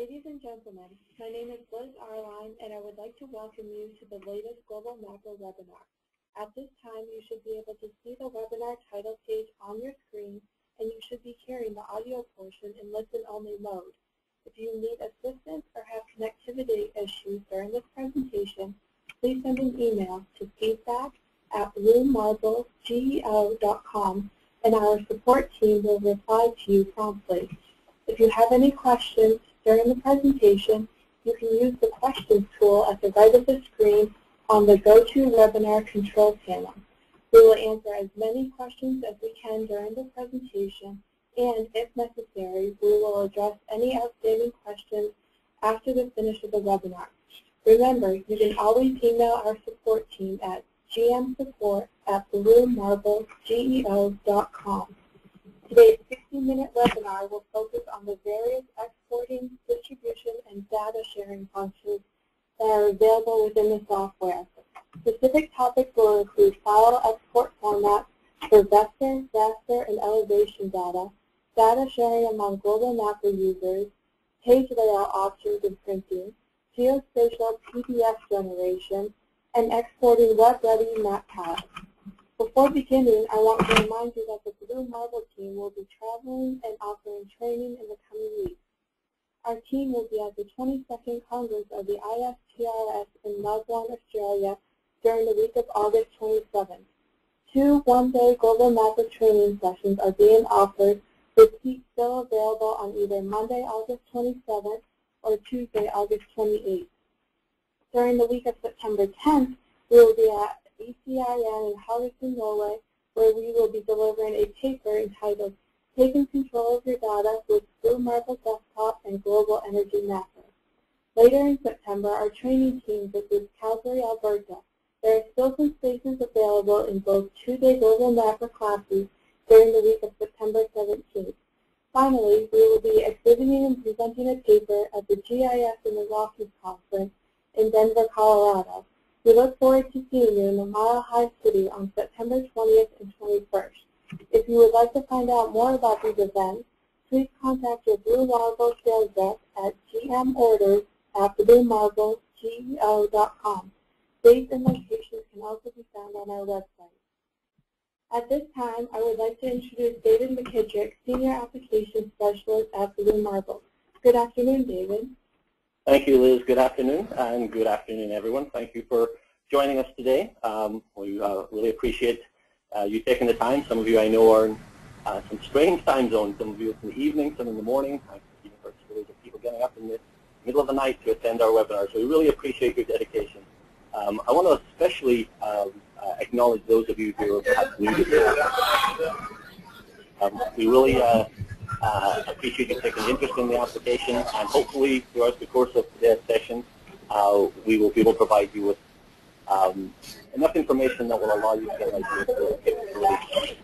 Ladies and gentlemen, my name is Liz Arline, and I would like to welcome you to the latest Global Macro webinar. At this time, you should be able to see the webinar title page on your screen, and you should be hearing the audio portion in listen-only mode. If you need assistance or have connectivity issues during this presentation, please send an email to feedback@bluemarblegeo.com, and our support team will reply to you promptly. If you have any questions during the presentation, you can use the questions tool at the right of the screen on the GoToWebinar control panel. We will answer as many questions as we can during the presentation, and if necessary, we will address any outstanding questions after the finish of the webinar. Remember, you can always email our support team at gmsupport@bluemarblegeo.com. Today's 60-minute webinar will focus on the various exporting, distribution, and data sharing functions that are available within the software. Specific topics will include file export formats for vector, raster, and elevation data sharing among global macro users, page layout options and printing, geospatial PDF generation, and exporting web-ready map palettes. Before beginning, I want to remind you that the Blue Marble team will be traveling and offering training in the coming weeks. Our team will be at the 22nd Congress of the ISPRS in Melbourne, Australia during the week of August 27th. 2 one-day global macro training sessions are being offered, with seats still available on either Monday, August 27th or Tuesday, August 28th. During the week of September 10th, we will be at ECIN in Haugesund, Norway, where we will be delivering a paper entitled Taking Control of Your Data with Blue Marble Desktop and Global Energy Mapper. Later in September, our training team visits Calgary, Alberta. There are still some spaces available in both 2-day Global Mapper classes during the week of September 17th. Finally, we will be exhibiting and presenting a paper at the GIS in the Rockies Conference in Denver, Colorado. We look forward to seeing you in the Mile High City on September 20th and 21st. If you would like to find out more about these events, please contact your Blue Marble sales rep at gmorders@bluemarblegeo.com. Dates and locations can also be found on our website. At this time, I would like to introduce David McKittrick, Senior Application Specialist at Blue Marble. Good afternoon, David. Thank you, Liz. Good afternoon, and good afternoon, everyone. Thank you for joining us today. We really appreciate you taking the time. Some of you I know are in some strange time zones. Some of you it's in the evening, some in the morning. I've heard stories of people getting up in the middle of the night to attend our webinar, so we really appreciate your dedication. I want to especially acknowledge those of you who are perhaps new to this. We really appreciate you taking interest in the application, and hopefully throughout the course of today's session, we will be able to provide you with enough information that will allow you to get an idea of the capabilities.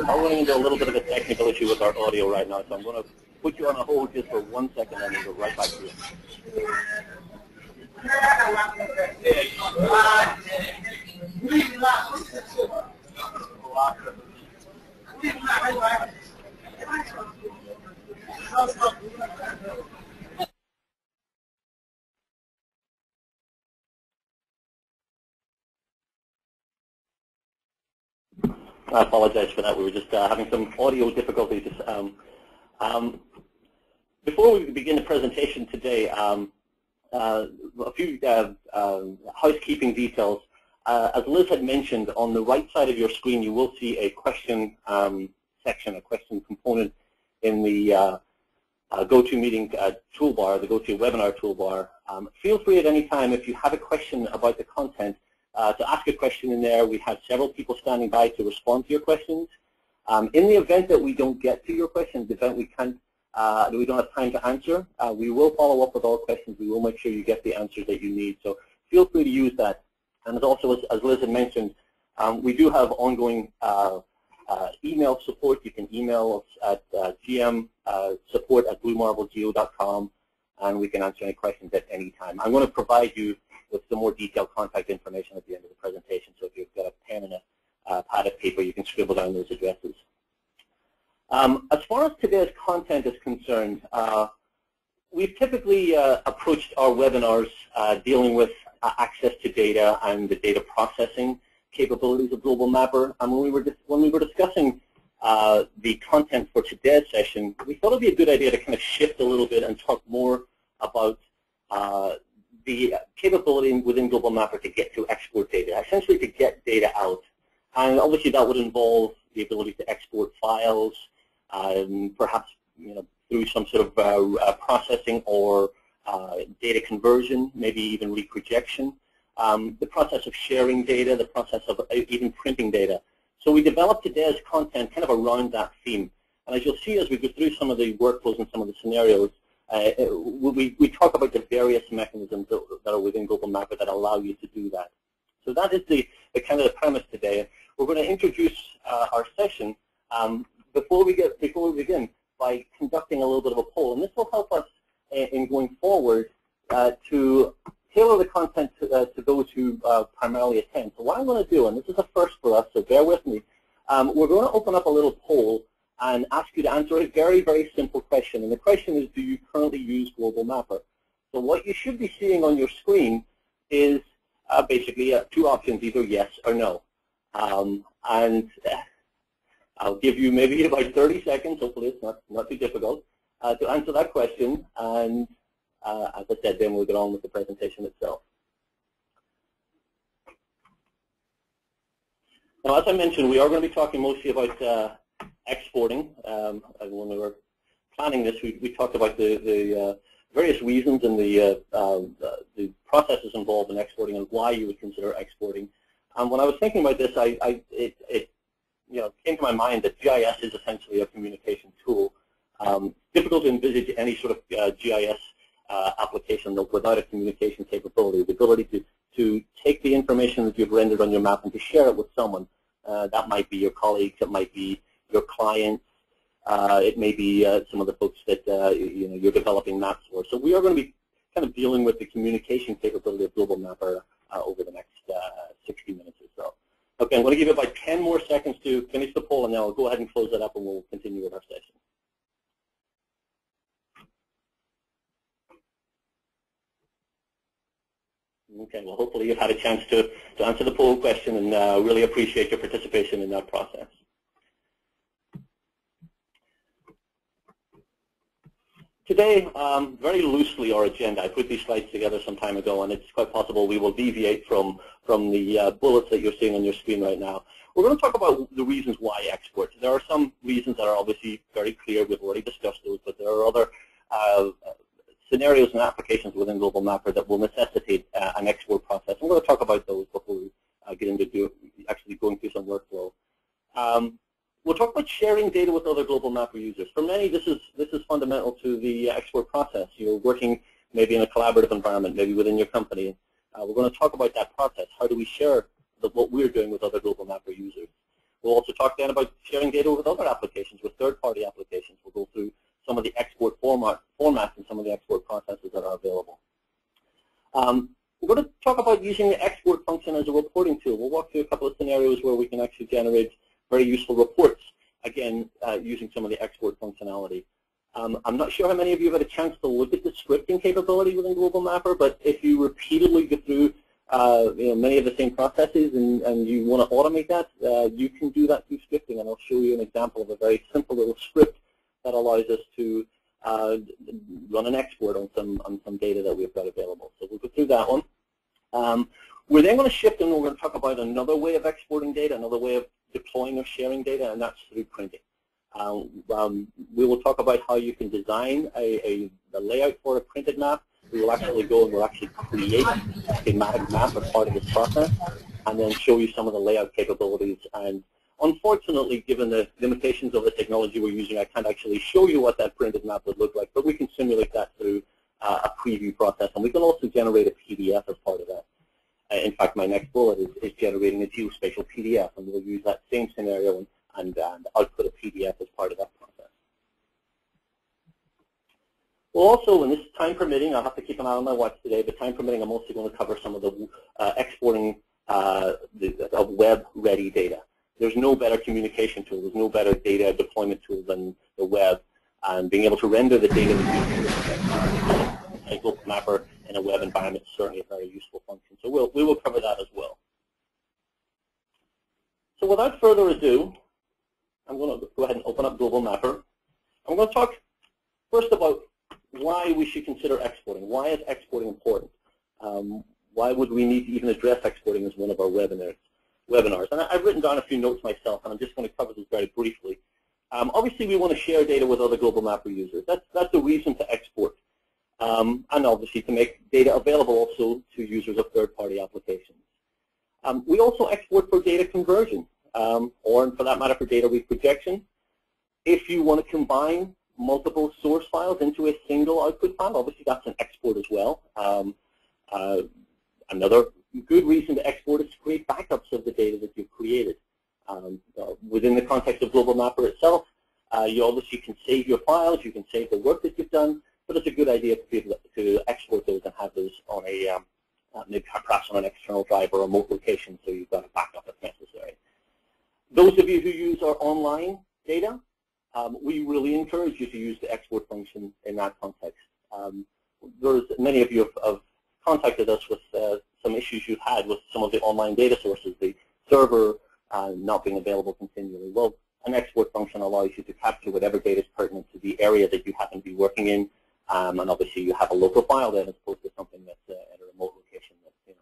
I'm running into a little bit of a technical issue with our audio right now, so I'm going to put you on a hold just for 1 second and then go right back to you. I apologize for that. We were just having some audio difficulties. Before we begin the presentation today, a few housekeeping details. As Liz had mentioned, on the right side of your screen, you will see a question section, a question component in the GoToMeeting toolbar, the GoToWebinar toolbar. Feel free at any time, if you have a question about the content, to ask a question in there. We have several people standing by to respond to your questions. In the event that we don't get to your questions, the event we don't have time to answer, we will follow up with all questions. We will make sure you get the answers that you need. So feel free to use that. And also, as Liz had mentioned, we do have ongoing email support. You can email us at gmsupport@bluemarblegeo.com, and we can answer any questions at any time. I'm going to provide you with some more detailed contact information at the end of the presentation, so if you've got a pen and a pad of paper, you can scribble down those addresses. As far as today's content is concerned, we've typically approached our webinars dealing with access to data and the data processing capabilities of Global Mapper. And when we were discussing the content for today's session, we thought it would be a good idea to kind of shift a little bit and talk more about the capability within Global Mapper to get to export data, essentially to get data out. And obviously that would involve the ability to export files, perhaps through some sort of processing or data conversion, maybe even reprojection, the process of sharing data, the process of even printing data. So we developed today's content kind of around that theme. And as you'll see as we go through some of the workflows and some of the scenarios, we talk about the various mechanisms that are within Global Mapper that allow you to do that. So that is the kind of the premise today. We're going to introduce our session before we begin by conducting a little bit of a poll, and this will help us in going forward to tailor the content to those who primarily attend. So what I'm going to do, and this is a first for us, so bear with me, we're going to open up a little poll and ask you to answer a very, very simple question. And the question is, do you currently use Global Mapper? So what you should be seeing on your screen is basically two options, either yes or no. And I'll give you maybe about 30 seconds, hopefully it's not too difficult, to answer that question. And as I said, then we'll get on with the presentation itself. Now, as I mentioned, we are going to be talking mostly about exporting. And when we were planning this, we talked about the various reasons and the processes involved in exporting and why you would consider exporting. And when I was thinking about this, it came to my mind that GIS is essentially a communication tool. Difficult to envisage any sort of GIS application without a communication capability, the ability to take the information that you've rendered on your map and to share it with someone. That might be your colleagues, it might be your clients, it may be some of the folks that you're developing maps for. So we are going to be kind of dealing with the communication capability of Global Mapper over the next 60 minutes or so. Okay, I'm going to give you about 10 more seconds to finish the poll, and then I'll go ahead and close it up, and we'll continue with our session. Okay, well, hopefully you've had a chance to answer the poll question, and really appreciate your participation in that process. Today, very loosely our agenda, I put these slides together some time ago, and it's quite possible we will deviate from the bullets that you're seeing on your screen right now. We're going to talk about the reasons why export. There are some reasons that are obviously very clear. We've already discussed those, but there are other scenarios and applications within Global Mapper that will necessitate an export process. I'm going to talk about those before we get into actually going through some workflow. We'll talk about sharing data with other Global Mapper users. For many, this is fundamental to the export process. You're working maybe in a collaborative environment, maybe within your company. We're going to talk about that process. How do we share what we're doing with other Global Mapper users? We'll also talk then about sharing data with other applications, with third-party applications. We'll go through some of the export formats and some of the export processes that are available. We're going to talk about using the export function as a reporting tool. We'll walk through a couple of scenarios where we can actually generate very useful reports, again, using some of the export functionality. I'm not sure how many of you have had a chance to look at the scripting capability within Global Mapper, but if you repeatedly go through many of the same processes and you want to automate that, you can do that through scripting, and I'll show you an example of a very simple little script that allows us to run an export on some data that we've got available. So we'll go through that one. We're then going to shift and we're going to talk about another way of exporting data, another way of deploying or sharing data, and that's through printing. We will talk about how you can design a layout for a printed map. We will actually go and we'll actually create a schematic map as part of this process, and then show you some of the layout capabilities. And unfortunately, given the limitations of the technology we're using, I can't actually show you what that printed map would look like, but we can simulate that through a preview process, and we can also generate a PDF as part of that. In fact, my next bullet is generating a geospatial PDF, and we'll use that same scenario and output a PDF as part of that process. Well, also, when this is time permitting, I'll have to keep an eye on my watch today, but time permitting, I'm also going to cover some of the exporting of web-ready data. there's no better communication tool, there's no better data deployment tool than the web, and being able to render the data that a global mapper in a web environment is certainly a very useful function. So we will cover that as well. So without further ado, I'm going to go ahead and open up Global Mapper. I'm going to talk first about why we should consider exporting. Why is exporting important? Why would we need to even address exporting as one of our webinars? And I've written down a few notes myself, and I'm just going to cover this very briefly. Obviously, we want to share data with other Global Mapper users. That's the reason to export. And obviously to make data available also to users of third-party applications. We also export for data conversion, or for that matter for data reprojection. If you want to combine multiple source files into a single output file, obviously that's an export as well. Another good reason to export is to create backups of the data that you've created. Within the context of Global Mapper itself, you obviously can save your files, you can save the work that you've done, but it's a good idea to be able to export those and have those on a maybe perhaps on an external drive or a remote location, so you've got a backup if necessary. Those of you who use our online data, we really encourage you to use the export function in that context. Many of you have contacted us with some issues you've had with some of the online data sources, the server not being available continually. Well, an export function allows you to capture whatever data is pertinent to the area that you happen to be working in, and obviously you have a local file then as opposed to something that's at a remote location that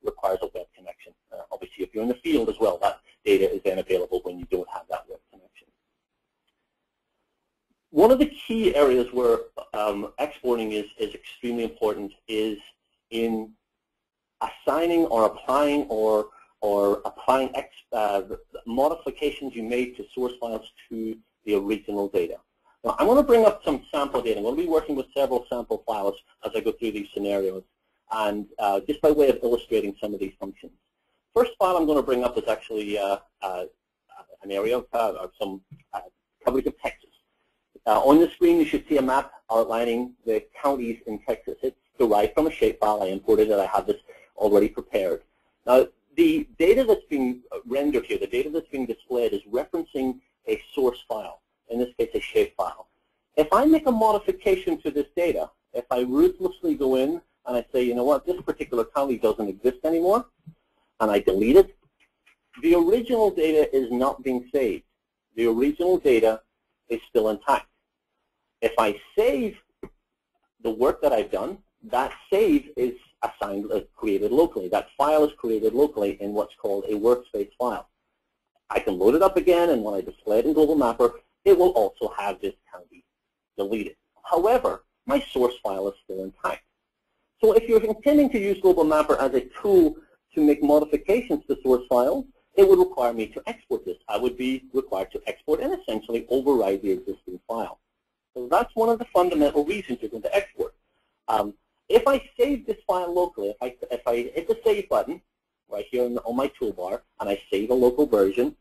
requires a web connection. Obviously, if you're in the field as well, that data is then available when you don't have that web connection. One of the key areas where exporting is extremely important is in assigning or applying applying modifications you made to source files to the original data. Now, I'm going to bring up some sample data. I'm going to be working with several sample files as I go through these scenarios, and just by way of illustrating some of these functions. First file I'm going to bring up is actually an area of some coverage of Texas. On the screen, you should see a map outlining the counties in Texas. It's derived from a shapefile. I imported it. I have this already prepared. Now, the data that's being rendered here, the data that's being displayed, is referencing a source file, in this case a shapefile. If I make a modification to this data, if I ruthlessly go in and I say, you know what, this particular county doesn't exist anymore, and I delete it, the original data is not being saved. The original data is still intact. If I save the work that I've done, that save is created locally. That file is created locally in what's called a workspace file. I can load it up again, and when I display it in Global Mapper, it will also have this county deleted. However, my source file is still intact. So if you're intending to use Global Mapper as a tool to make modifications to source files, it would require me to export this. I would be required to export and essentially override the existing file. So that's one of the fundamental reasons you're going to export. If I save this file locally, if I hit the Save button right here on my toolbar and I save a local version,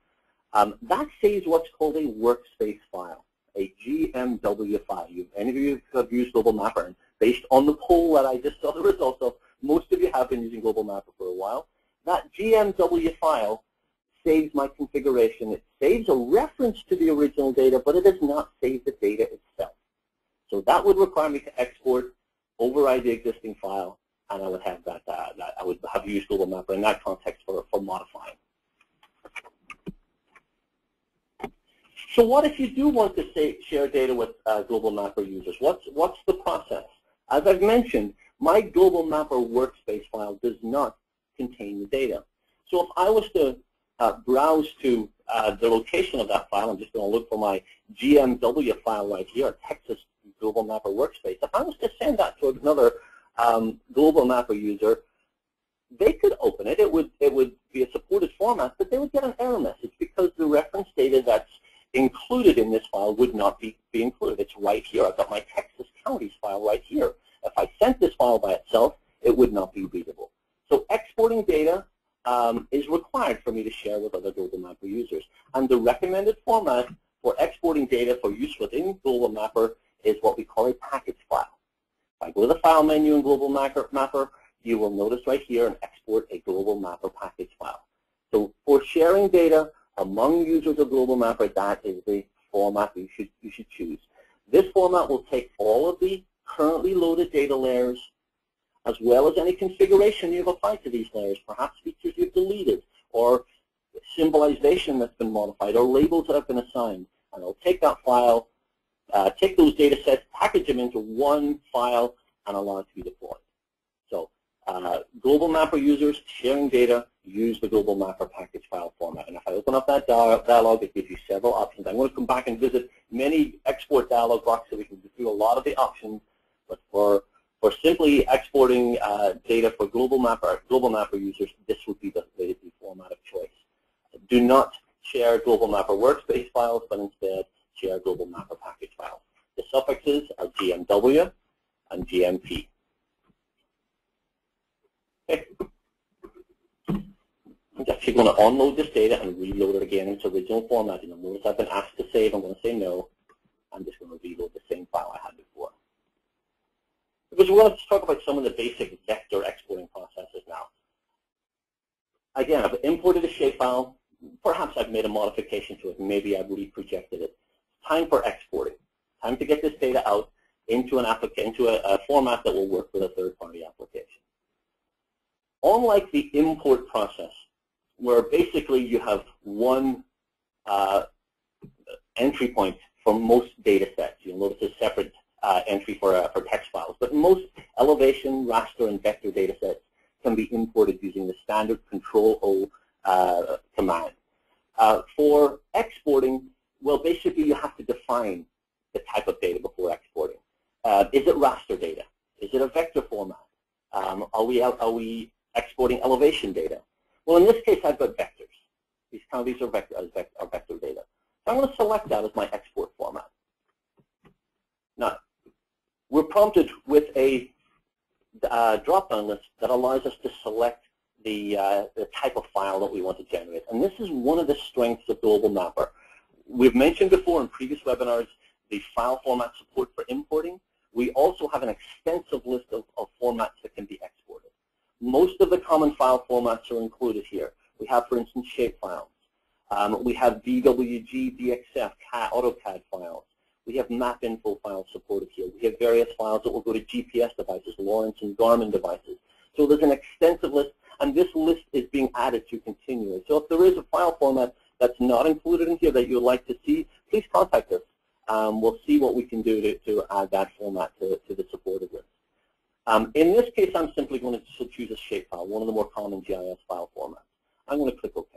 that saves what's called a workspace file, a GMW file. Any of you have used Global Mapper, and based on the poll that I just saw the results of, most of you have been using Global Mapper for a while. That GMW file saves my configuration. It saves a reference to the original data, but it does not save the data itself. So that would require me to export, override the existing file, and I would have I would have used Global Mapper in that context for modifying. So what if you do want to share data with Global Mapper users? What's the process? As I've mentioned, my Global Mapper workspace file does not contain the data. So if I was to browse to the location of that file, I'm just going to look for my GMW file right here, Texas Global Mapper workspace. If I was to send that to another Global Mapper user, they could open it. It would be a supported format, but they would get an error message because the reference data that's included in this file would not be included. It's right here. I've got my Texas counties file right here. If I sent this file by itself, it would not be readable. So exporting data is required for me to share with other Global Mapper users. And the recommended format for exporting data for use within Global Mapper is what we call a package file. If I go to the File menu in Global Mapper, you will notice right here and export a Global Mapper package file. So for sharing data among users of Global Mapper, that is the format you should choose. This format will take all of the currently loaded data layers, as well as any configuration you've applied to these layers, perhaps features you've deleted, or symbolization that's been modified, or labels that have been assigned. And it'll take that file, take those data sets, package them into one file, and allow it to be deployed. So Global Mapper users sharing data use the Global Mapper package file format. And if I open up that dialog, it gives you several options. I'm going to come back and visit many export dialog boxes so we can go through a lot of the options. But for simply exporting data for Global Mapper users, this would be the format of choice. Do not share Global Mapper workspace files, but instead share Global Mapper package files. The suffixes are GMW and GMP. Okay. I'm actually going to unload this data and reload it again in its original format. You'll notice I've been asked to save. I'm going to say no. I'm just going to reload the same file I had before. Because we want to talk about some of the basic vector exporting processes now. Again, I've imported a shapefile. Perhaps I've made a modification to it. Maybe I've reprojected it. Time for exporting. Time to get this data out into a format that will work with a third-party application. Unlike the import process, where basically you have one entry point for most data sets. You'll notice a separate entry for text files. But most elevation, raster, and vector data sets can be imported using the standard Control-O command. For exporting, well, basically you have to define the type of data before exporting. Is it raster data? Is it a vector format? Are we exporting elevation data? Well, in this case, I've got vectors. These are vector data. So I'm going to select that as my export format. Now, we're prompted with a drop-down list that allows us to select the type of file that we want to generate. And this is one of the strengths of Global Mapper. We've mentioned before in previous webinars the file format support for importing. We also have an extensive list of formats that can be exported. Most of the common file formats are included here. We have, for instance, shapefiles. We have DWG, DXF, AutoCAD files. We have map info files supported here. We have various files that will go to GPS devices, Lawrence and Garmin devices. So there's an extensive list, and this list is being added to continually. So if there is a file format that's not included in here that you'd like to see, please contact us. We'll see what we can do to add that format to the supported list. In this case, I'm simply going to choose a shapefile, one of the more common GIS file formats. I'm going to click OK.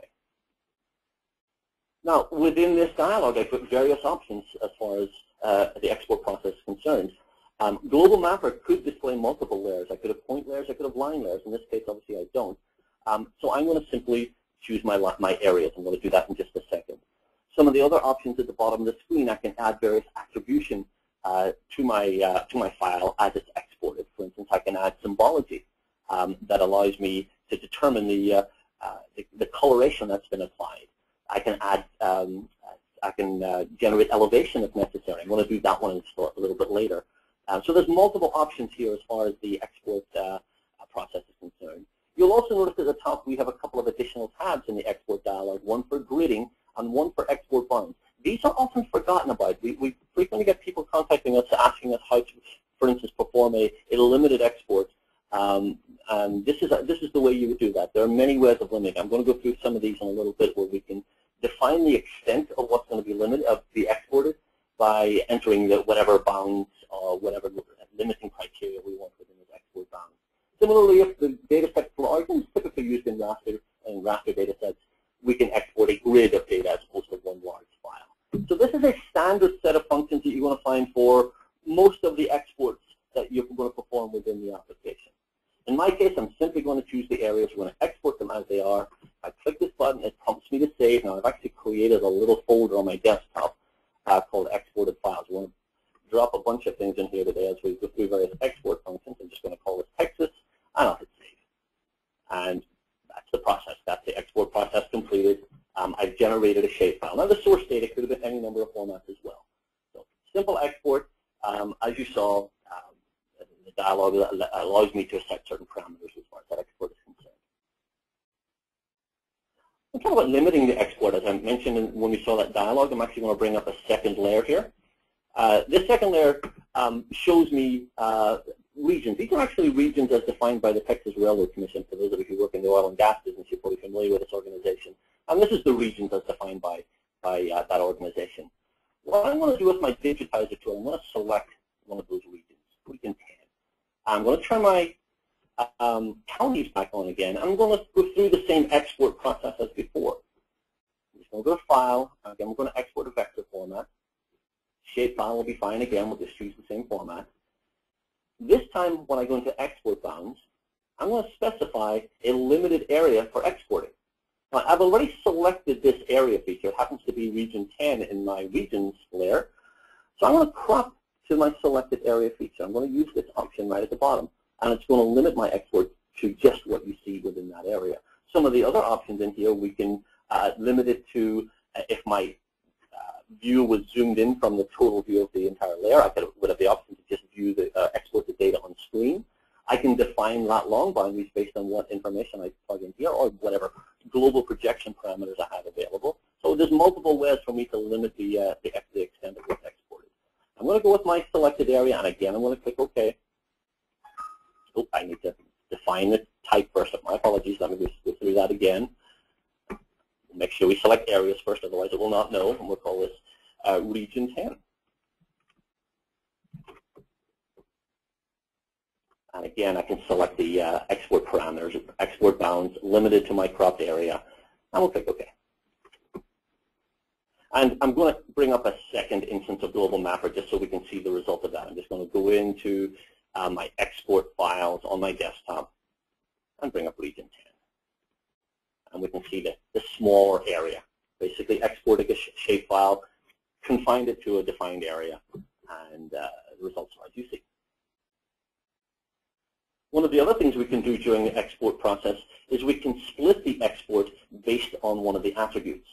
Now, within this dialog, I put various options as far as the export process is concerned. Global Mapper could display multiple layers. I could have point layers, I could have line layers. In this case, obviously, I don't. So I'm going to simply choose my areas. I'm going to do that in just a second. Some of the other options at the bottom of the screen, I can add various attribution to my file as it's exported. For instance, I can add symbology that allows me to determine the coloration that's been applied. I can add, generate elevation if necessary. I'm going to do that one a little bit later. So there's multiple options here as far as the export process is concerned. You'll also notice at the top we have a couple of additional tabs in the export dialog, one for gridding and one for export bounds. These are often forgotten about. We frequently get people contacting us asking us how to, for instance, perform a limited export. And this is the way you would do that. There are many ways of limiting. I'm going to go through some of these in a little bit where we can define the extent of what's going to be limited, exported by entering whatever bounds or whatever limiting criteria we want within those export bounds. Similarly, if the data set for origins typically used in raster data sets, we can export a grid of data as opposed to one large file. So this is a standard set of functions that you're going to find for most of the exports that you're going to perform within the application. In my case, I'm simply going to choose the areas. We're going to export them as they are. I click this button, it prompts me to save. Now, I've actually created a little folder on my desktop called Exported Files. We're going to drop a bunch of things in here today as we go through various export functions. I'm just going to call this Texas, and I'll hit save. And that's the process. That's the export process completed. I've generated a shapefile. Now, the source data could have been any number of formats as well. So, simple export. As you saw, the dialog allows me to set certain parameters as far as that export is concerned. I'm talking about limiting the export. As I mentioned when we saw that dialog, I'm actually going to bring up a second layer here. This second layer shows me regions. These are actually regions as defined by the Texas Railroad Commission. For those of you who work in the oil and gas business, you're probably familiar with this organization. And this is the regions as defined by that organization. What I'm going to do with my digitizer tool, I'm going to select one of those regions, region 10. I'm going to turn my counties back on again. I'm going to go through the same export process as before. I'm just going to go to File. Again, we're going to export a vector format. Shapefile will be fine again. We'll just choose the same format. This time, when I go into export bounds, I'm going to specify a limited area for exporting. Now, I've already selected this area feature. It happens to be region 10 in my regions layer. So I'm going to crop to my selected area feature. I'm going to use this option right at the bottom, and it's going to limit my export to just what you see within that area. Some of the other options in here, we can limit it to if my view was zoomed in from the total view of the entire layer. I would have the option to just view the export the data on screen. I can define lat long boundaries based on what information I plug in here or whatever global projection parameters I have available. So there's multiple ways for me to limit the extent of what's exported. I'm going to go with my selected area, and again, I'm going to click OK. Oh, I need to define the type first. My apologies. Let me go through that again. Make sure we select areas first, otherwise it will not know, and we'll call this region 10. And again, I can select the export parameters, export bounds, limited to my cropped area, and we'll click OK. And I'm going to bring up a second instance of Global Mapper just so we can see the result of that. I'm just going to go into my export files on my desktop and bring up region 10. And we can see the smaller area. Basically exporting a shapefile, confined it to a defined area, and the results are as you see. One of the other things we can do during the export process is we can split the export based on one of the attributes.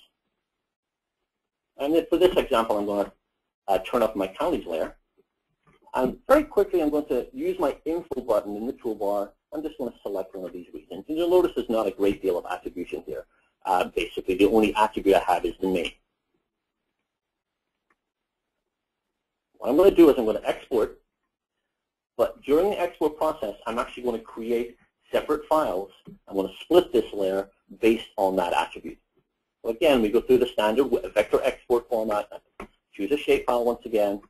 And for this example, I'm going to turn off my counties layer. And very quickly, I'm going to use my info button in the toolbar. I'm just going to select one of these regions. And you'll notice there's not a great deal of attribution here. Basically, the only attribute I have is the name. What I'm going to do is I'm going to export. But during the export process, I'm actually going to create separate files. I'm going to split this layer based on that attribute. So again, we go through the standard vector export format. Choose a shapefile once again.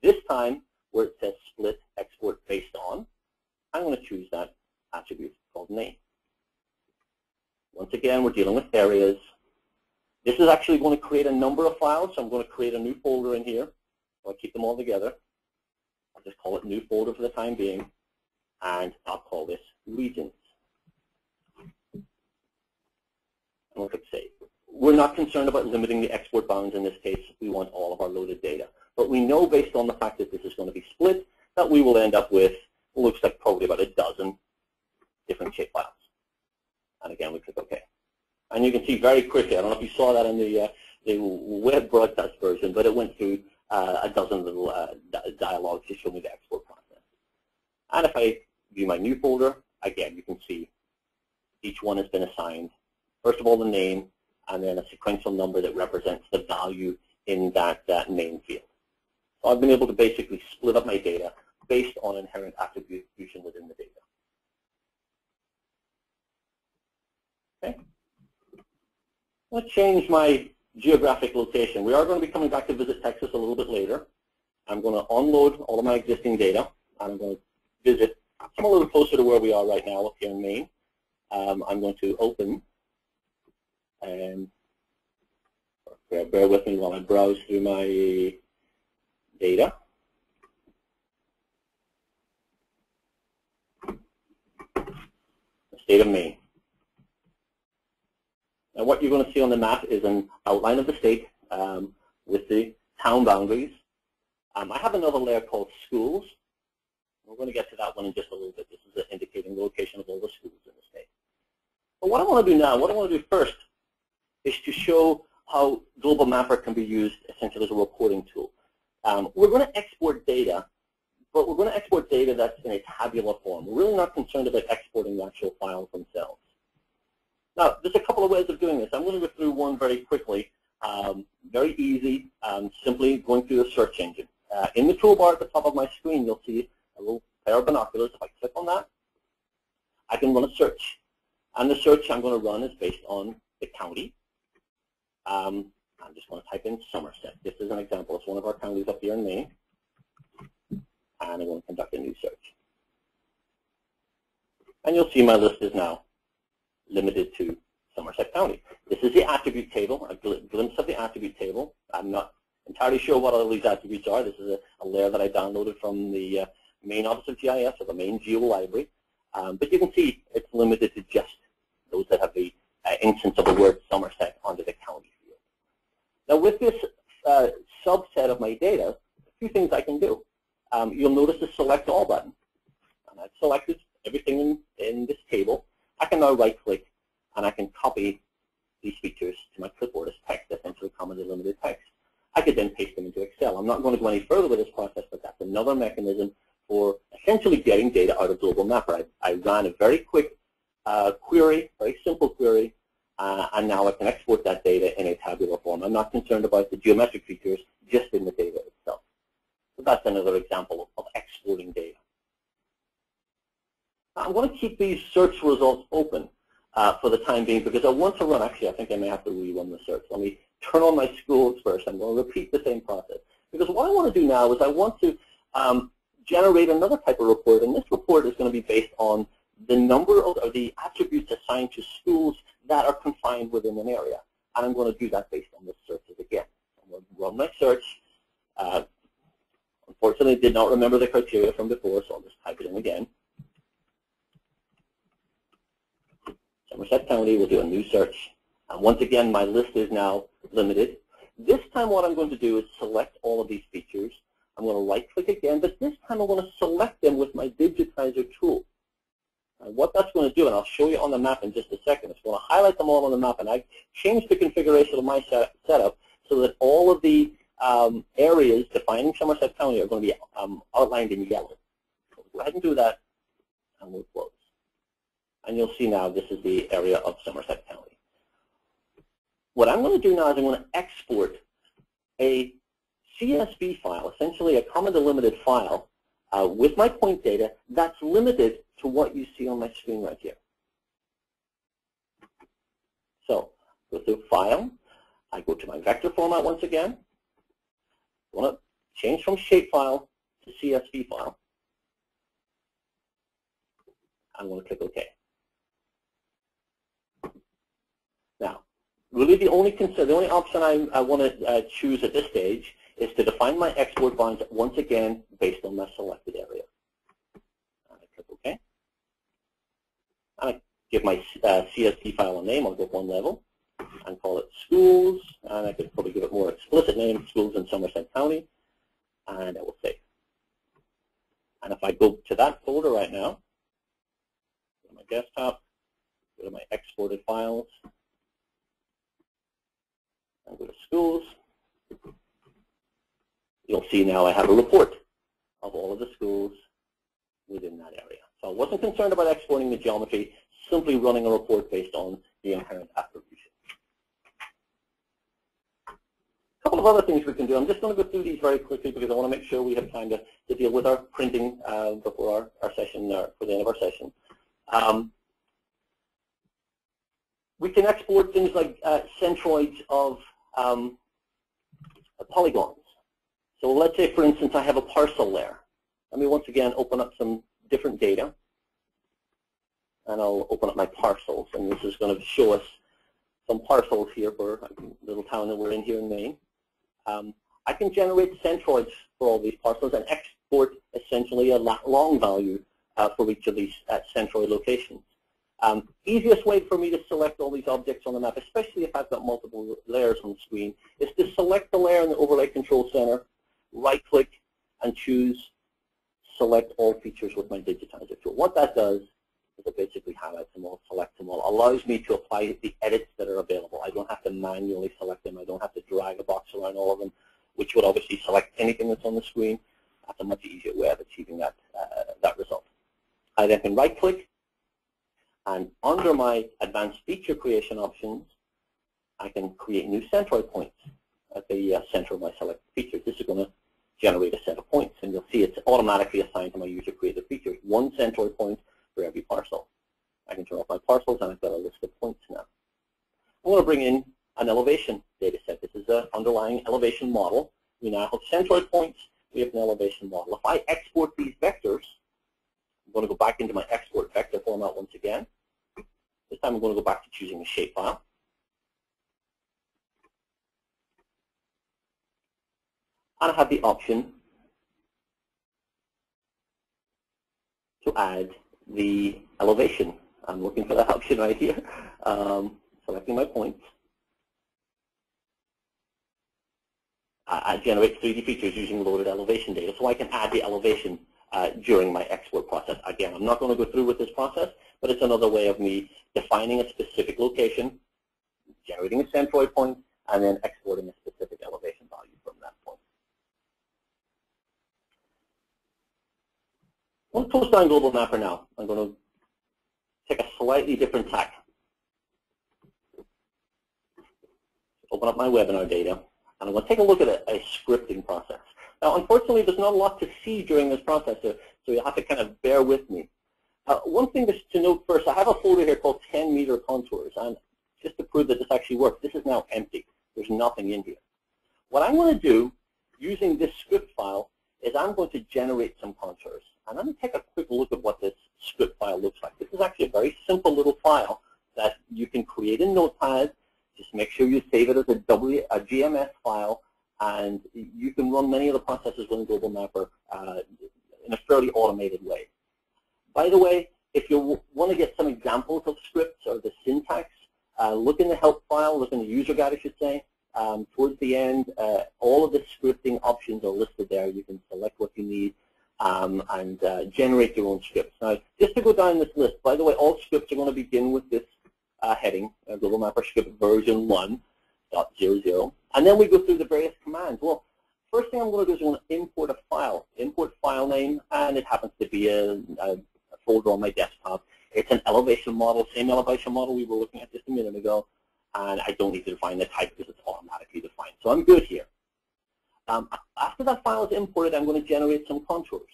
This time, where it says split export based on, I'm going to choose that attribute called name. Once again, we're dealing with areas. This is actually going to create a number of files, so I'm going to create a new folder in here. So I'll keep them all together. I'll just call it new folder for the time being, and I'll call this regions. And we'll click save. We're not concerned about limiting the export bounds in this case. We want all of our loaded data. But we know based on the fact that this is going to be split that we will end up with, looks like probably about a dozen different shapefiles. And again, we click OK. And you can see very quickly, I don't know if you saw that in the web broadcast version, but it went through a dozen little dialogues to show me the export process. And if I view my new folder, again, you can see each one has been assigned, first of all, the name, and then a sequential number that represents the value in that name field. So I've been able to basically split up my data based on inherent attribution within the data. Okay. Let's change my geographic location. We are going to be coming back to visit Texas a little bit later. I'm going to unload all of my existing data. I'm going to visit some a little closer to where we are right now up here in Maine. I'm going to open, and bear with me while I browse through my data. The state of Maine. And what you're going to see on the map is an outline of the state with the town boundaries. I have another layer called schools. We're going to get to that one in just a little bit. This is indicating the location of all the schools in the state. But what I want to do now, what I want to do first, is to show how Global Mapper can be used essentially as a reporting tool. We're going to export data, but we're going to export data that's in a tabular form. We're really not concerned about exporting the actual files themselves. Now, there's a couple couple of ways of doing this. I'm going to go through one very quickly. Very easy, simply going through the search engine. In the toolbar at the top of my screen, you'll see a little pair of binoculars. If I click on that, I can run a search. And the search I'm going to run is based on the county. I'm just going to type in Somerset. This is an example. It's one of our counties up here in Maine. And I'm going to conduct a new search. And you'll see my list is now limited to Somerset County. This is the attribute table, a glimpse of the attribute table. I'm not entirely sure what all these attributes are. This is a layer that I downloaded from the main Office of GIS, or the main Geo Library. But you can see it's limited to just those that have the instance of the word Somerset under the county field. Now with this subset of my data, a few things I can do. You'll notice the Select All button. And I've selected everything in this table. I can now right-click and I can copy these features to my clipboard as text, essentially commonly limited text. I could then paste them into Excel. I'm not going to go any further with this process, but that's another mechanism for essentially getting data out of Global Mapper. I ran a very quick query, very simple query, and now I can export that data in a tabular form. I'm not concerned about the geometric features, just in the data itself. So that's another example of exporting data. I'm going to keep these search results open for the time being, because I want to run, actually I think I may have to rerun the search. Let me turn on my schools first. I'm going to repeat the same process. Because what I want to do now is I want to generate another type of report, and this report is going to be based on the number of, or the attributes assigned to schools that are confined within an area. And I'm going to do that based on the searches again. I'm going to run my search. Unfortunately, I did not remember the criteria from before, so I'll just type it in again. Somerset County, we'll do a new search. And once again, my list is now limited. This time what I'm going to do is select all of these features. I'm going to right-click again, but this time I want to select them with my digitizer tool. And what that's going to do, and I'll show you on the map in just a second, it's going to highlight them all on the map, and I've changed the configuration of my setup so that all of the areas defining Somerset County are going to be outlined in yellow. So go ahead and do that, and we'll close. And you'll see now this is the area of Somerset County. What I'm going to do now is I'm going to export a CSV file, essentially a common delimited file, with my point data that's limited to what you see on my screen right here. So go to File. I go to my vector format once again. I want to change from shapefile to CSV file. I'm going to click OK. Now, really the only option I want to choose at this stage is to define my export bounds once again based on my selected area. And I click OK. I give my CSV file a name. I'll go one level and call it Schools. And I could probably give it more explicit name, Schools in Somerset County. And I will save. And if I go to that folder right now, go to my desktop, go to my exported files, and go to Schools, you'll see now I have a report of all of the schools within that area. So I wasn't concerned about exporting the geometry, simply running a report based on the inherent attribution. A couple of other things we can do. I'm just going to go through these very quickly because I want to make sure we have time to deal with our printing before our session, for the end of our session. We can export things like centroids of polygons. So let's say, for instance, I have a parcel there. Let me once again open up some different data. And I'll open up my parcels. And this is going to show us some parcels here for a little town that we're in here in Maine. I can generate centroids for all these parcels and export essentially a long value for each of these centroid locations. Easiest way for me to select all these objects on the map, especially if I've got multiple layers on the screen, is to select the layer in the Overlay Control Center, right-click, and choose Select All Features with my digitizer tool. What that does is it basically highlights them all, selects them all, allows me to apply the edits that are available. I don't have to manually select them. I don't have to drag a box around all of them, which would obviously select anything that's on the screen. That's a much easier way of achieving that result. I then can right-click, And under my advanced feature creation options, I can create new centroid points at the center of my selected features. This is going to generate a set of points, and you'll see it's automatically assigned to my user-created features. One centroid point for every parcel. I can turn off my parcels, and I've got a list of points now. I want to bring in an elevation data set. This is an underlying elevation model. We now have centroid points. We have an elevation model. If I export these vectors, I'm going to go back into my export vector format once again. This time I'm going to go back to choosing a shapefile. And I have the option to add the elevation. I'm looking for that option right here. Selecting my points. I generate 3D features using loaded elevation data, so I can add the elevation during my export process. Again, I'm not going to go through with this process, but it's another way of me defining a specific location, generating a centroid point, and then exporting a specific elevation value from that point. Let's close down Global Mapper now. I'm going to take a slightly different tack. Open up my webinar data, and I'm going to take a look at a scripting process. Now, unfortunately, there's not a lot to see during this process, so you'll have to kind of bear with me. One thing to note first, I have a folder here called 10-meter contours, and just to prove that this actually works, this is now empty. There's nothing in here. What I'm going to do, using this script file, is I'm going to generate some contours. And I'm going to take a quick look at what this script file looks like. This is actually a very simple little file that you can create in Notepad. Just make sure you save it as a GMS file, and you can run many of the processes within Global Mapper in a fairly automated way. By the way, if you want to get some examples of scripts or the syntax, look in the help file, look in the user guide, I should say. Towards the end, all of the scripting options are listed there. You can select what you need and generate your own scripts. Now, just to go down this list, by the way, all scripts are going to begin with this heading, Global Mapper script version 1.00. And then we go through the various commands. Well, first thing I'm going to do is I'm going to import a file. Import file name, and it happens to be a folder on my desktop. It's an elevation model, same elevation model we were looking at just a minute ago. And I don't need to define the type because it's automatically defined. So I'm good here. After that file is imported, I'm going to generate some contours.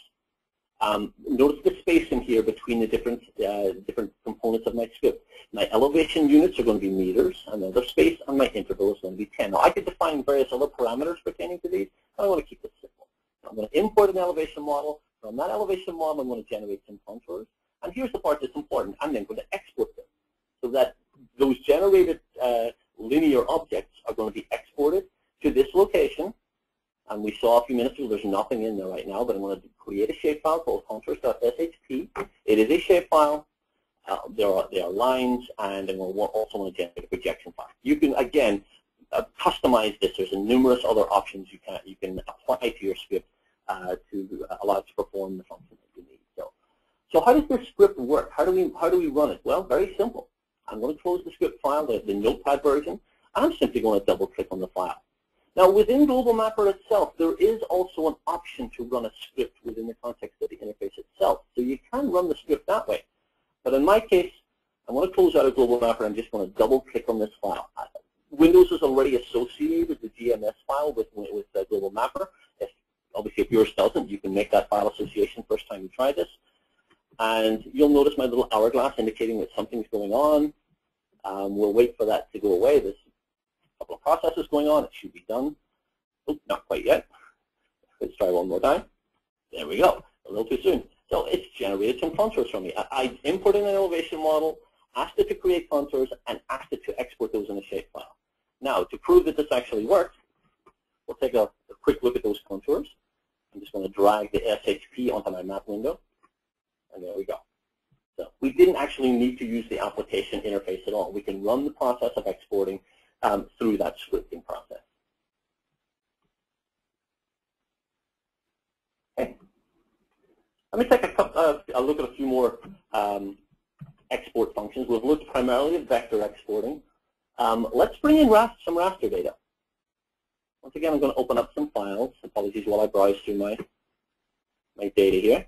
Notice the spacing here between the different components of my script. My elevation units are going to be meters, and the other space on my interval is going to be 10. Now, I could define various other parameters pertaining to these, but I want to keep it simple. So I'm going to import an elevation model. From that elevation model, I'm going to generate some contours. And here's the part that's important. I'm then going to export them so that those generated linear objects are going to be exported to this location. And we saw a few minutes ago there's nothing in there right now, but I'm going to create a shapefile called contours.shp. It is a shapefile. There are lines, and then we'll also want to generate a projection file. You can, again, customize this. There's numerous other options you can apply to your script to allow it to perform the function that you need. So how does this script work? How do we run it? Well, very simple. I'm going to close the script file, the Notepad version, and I'm simply going to double-click on the file. Now, within Global Mapper itself, there is also an option to run a script within the context of the interface itself. So you can run the script that way. But in my case, I want to close out of Global Mapper. I'm just going to double-click on this file. Windows is already associated the GMS file with Global Mapper. Obviously, if yours doesn't, you can make that file association first time you try this. And you'll notice my little hourglass indicating that something's going on. We'll wait for that to go away. There's a couple of processes going on. It should be done. Oh, not quite yet. Let's try one more time. There we go. A little too soon. So it's generated some contours for me. I imported an elevation model, asked it to create contours, and asked it to export those in a shapefile. Now, to prove that this actually works, we'll take a quick look at those contours. I'm just going to drag the SHP onto my map window. And there we go. So we didn't actually need to use the application interface at all. We can run the process of exporting through that scripting process. Okay. Let me take a look at a few more export functions. We've looked primarily at vector exporting. Let's bring in some raster data. Once again, I'm going to open up some files. Apologies while I browse through my data here.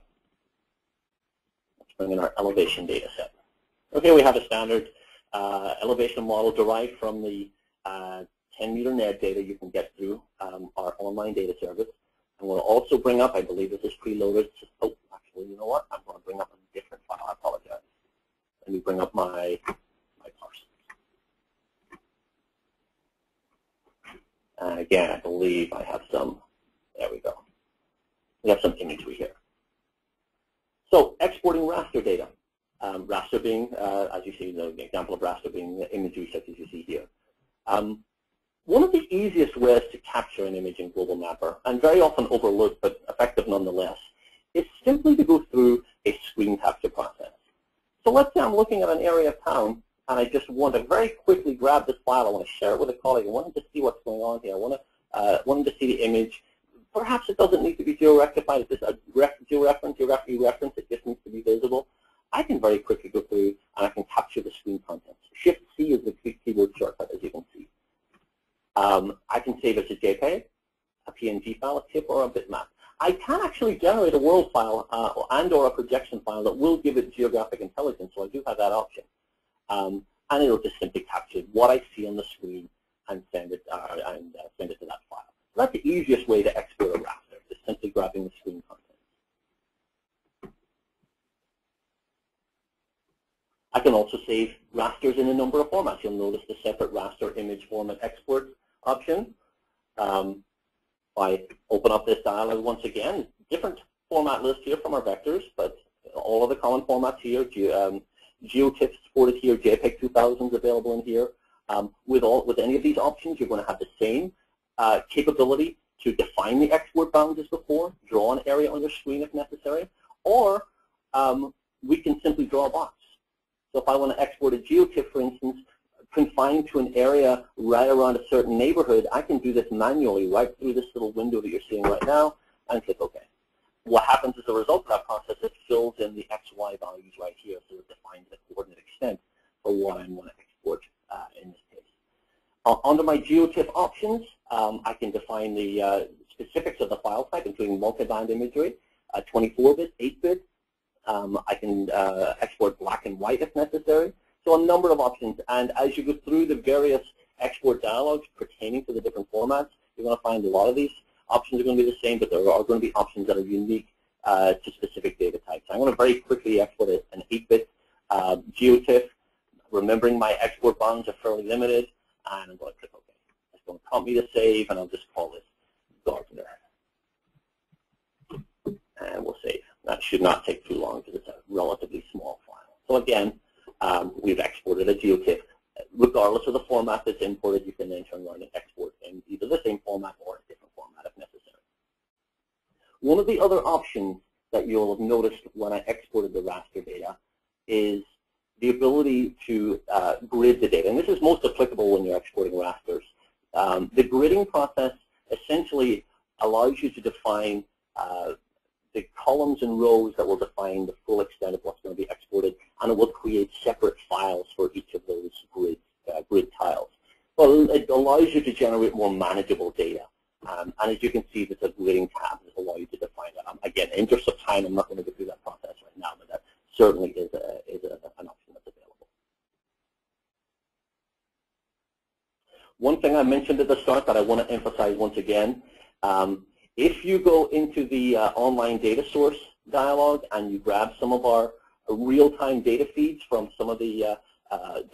Bring in our elevation data set. Okay, we have a standard elevation model derived from the 10-meter net data you can get through our online data service. And we'll also bring up, I believe this is preloaded. Oh, actually, you know what? I'm going to bring up a different file. I apologize. Let me bring up my parser. And again, I believe I have some. There we go. We have some imagery here. So exporting raster data. Raster being, as you see, the example of raster being the imagery such as you see here. One of the easiest ways to capture an image in Global Mapper, and very often overlooked but effective nonetheless, is simply to go through a screen capture process. So let's say I'm looking at an area of town, and I just want to very quickly grab this file. I want to share it with a colleague. I want them to see what's going on here. I want them to see the image. Perhaps it doesn't need to be geo-rectified. It's just a geo-reference, reference. It just needs to be visible. I can very quickly go through and I can capture the screen contents. Shift-C is the keyboard shortcut, as you can see. I can save it as a JPEG, a PNG file, a TIFF, or a bitmap. I can actually generate a world file and or a projection file that will give it geographic intelligence, so I do have that option. And it'll just simply capture what I see on the screen and send it to that file. So that's the easiest way to export a raster, is simply grabbing the screen content. I can also save rasters in a number of formats. You'll notice the separate raster image format export option. I open up this dialog once again, different format list here from our vectors, but all of the common formats here, GeoTIFF supported here, JPEG 2000 is available in here. With any of these options, you're going to have the same capability to define the export bounds as before, draw an area on your screen if necessary, or we can simply draw a box. So if I want to export a GeoTIFF, for instance, confined to an area right around a certain neighborhood, I can do this manually right through this little window that you're seeing right now and click OK. What happens as a result of that process, it fills in the XY values right here, so it defines the coordinate extent for what I want to export in this case. Under my GeoTIFF options, I can define the specifics of the file type, including multiband imagery, 24-bit, 8-bit. I can export black and white if necessary. So a number of options. And as you go through the various export dialogues pertaining to the different formats, you're going to find a lot of these options are going to be the same, but there are going to be options that are unique to specific data types. I'm going to very quickly export an 8-bit GeoTIFF, remembering my export bounds are fairly limited, and I'm going to click OK. It's going to prompt me to save, and I'll just call this Gardner. And we'll save. That should not take too long because it's a relatively small file. So again, we've exported a GeoTIFF. Regardless of the format that's imported, you can then turn around and export in either the same format or a different format if necessary. One of the other options that you'll have noticed when I exported the raster data is the ability to grid the data. And this is most applicable when you're exporting rasters. The gridding process essentially allows you to define the columns and rows that will define the full extent of what's going to be exported, and it will create separate files for each of those grid tiles. Well, it allows you to generate more manageable data. And as you can see, there's a gridding tab that allows you to define that. Again, in interest of time, I'm not going to go through that process right now, but that certainly is an option that's available. One thing I mentioned at the start that I want to emphasize once again, if you go into the online data source dialog and you grab some of our real-time data feeds from some of the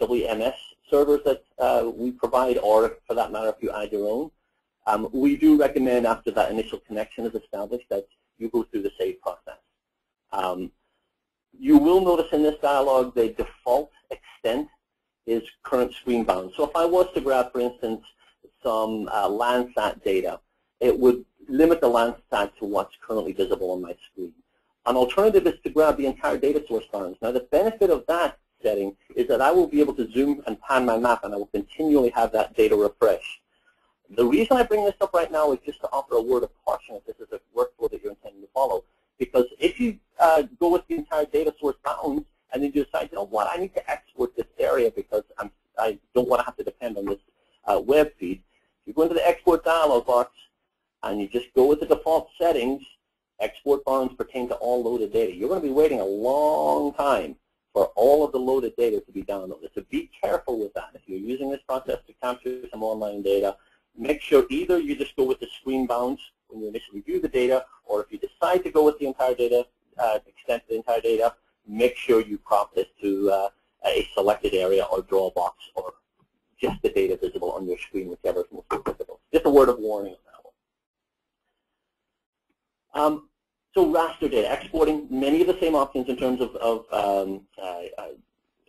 WMS servers that we provide, or for that matter, if you add your own, we do recommend after that initial connection is established that you go through the save process. You will notice in this dialog the default extent is current screen bound. So if I was to grab, for instance, some Landsat data, it would limit the Landsat to what's currently visible on my screen. An alternative is to grab the entire data source bounds. Now, the benefit of that setting is that I will be able to zoom and pan my map, and I will continually have that data refresh. The reason I bring this up right now is just to offer a word of caution if this is a workflow that you're intending to follow. Because if you go with the entire data source bounds and then you decide, you know what, I need to export this area because I don't want to have to depend on this web feed, you go into the export dialog box and you just go with the default settings, export bounds pertain to all loaded data. You're going to be waiting a long time for all of the loaded data to be downloaded. So be careful with that. If you're using this process to capture some online data, make sure either you just go with the screen bounds when you initially view the data, or if you decide to go with the entire data, extent of the entire data, make sure you crop this to a selected area or draw a box or just the data visible on your screen, whichever is most applicable. Just a word of warning on that one. So raster data, exporting many of the same options in terms of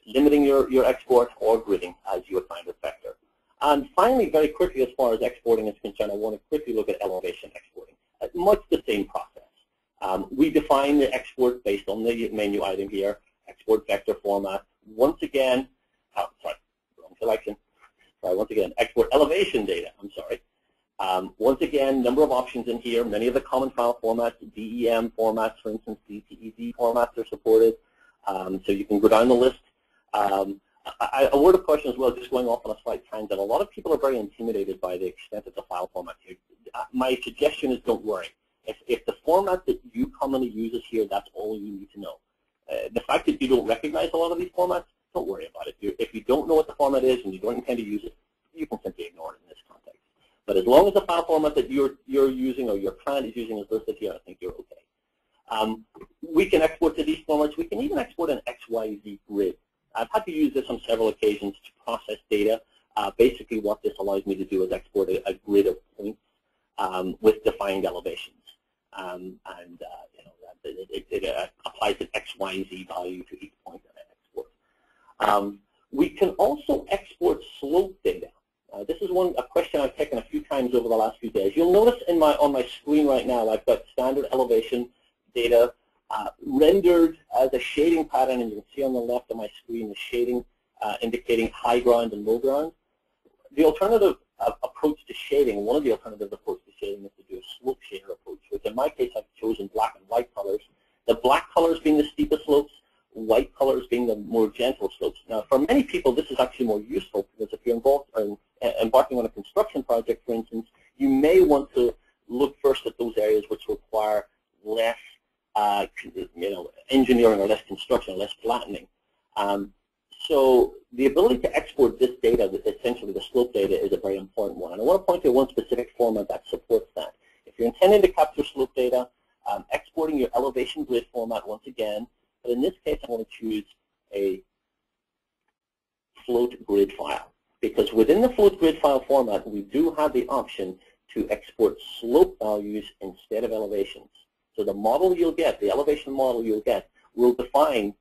limiting your export or gridding as you would find with vector. And finally, very quickly, as far as exporting is concerned, I want to quickly look at elevation exporting. Much the same process. We define the export based on the menu item here, export vector format. Once again, wrong selection. Once again, export elevation data, once again, number of options in here, many of the common file formats, DEM formats, for instance, DTED formats are supported. So you can go down the list. A word of caution as well, just going off on a slight tangent. A lot of people are very intimidated by the extent of the file format here. My suggestion is don't worry. If the format that you commonly use is here, that's all you need to know. The fact that you don't recognize a lot of these formats, don't worry about it. If you don't know what the format is and you don't intend to use it, you can simply ignore it in this context. But as long as the file format that you're using or your client is using is listed here, I think you're okay. We can export to these formats. We can even export an XYZ grid. I've had to use this on several occasions to process data. Basically, what this allows me to do is export a grid of points with defined elevations. It applies an XYZ value to each point that I export. We can also export slope data. This is a question I've taken a few times over the last few days. You'll notice on my screen right now, I've got standard elevation data rendered as a shading pattern, and you can see on the left of my screen the shading indicating high ground and low ground. The alternative approach to shading, one of the alternative approaches to shading is to do a slope shader approach, which in my case I've chosen black and white colors. The black colors being the steepest slopes, white colors being the more gentle slopes. Now, for many people, this is actually more useful because if you're embarking on a construction project, for instance, you may want to look first at those areas which require less engineering or less construction, or less flattening. So the ability to export this data, essentially the slope data, is a very important one. And I want to point to one specific format that supports that. If you're intending to capture slope data, exporting your elevation grid format once again, but in this case I want to choose a float grid file. Because within the float grid file format, we do have the option to export slope values instead of elevations. So the model you'll get, the elevation model you'll get, will define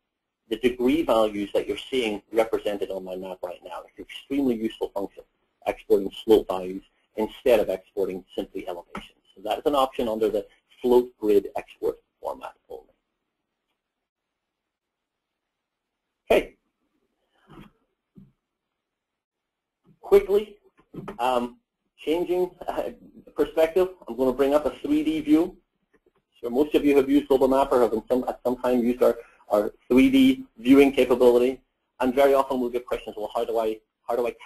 the degree values that you're seeing represented on my map right now. It's an extremely useful function, exporting slope values instead of exporting simply elevations. So that is an option under the float grid export format only. Okay. Quickly, changing perspective, I'm going to bring up a 3D view. So most of you have used Global Mapper, have at some time used our 3D viewing capability, and very often we'll get questions, well, how do I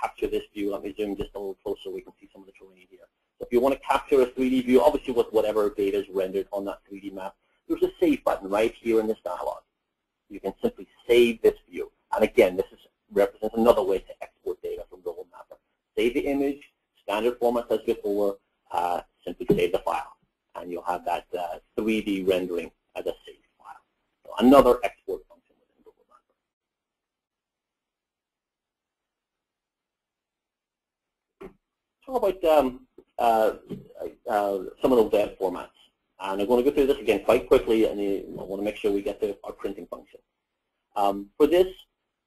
capture this view? Let me zoom just a little closer so we can see some of the terrain here. So if you want to capture a 3D view, obviously with whatever data is rendered on that 3D map, there's a save button right here in this dialog. You can simply save this view. And again, this represents another way to export data from Global Mapper. Save the image, standard format as before, simply save the file. And you'll have that 3D rendering as a saved file. So another export function within Global Mapper. Talk about some of those web formats. And I'm going to go through this again quite quickly, and I want to make sure we get to our printing function. For this,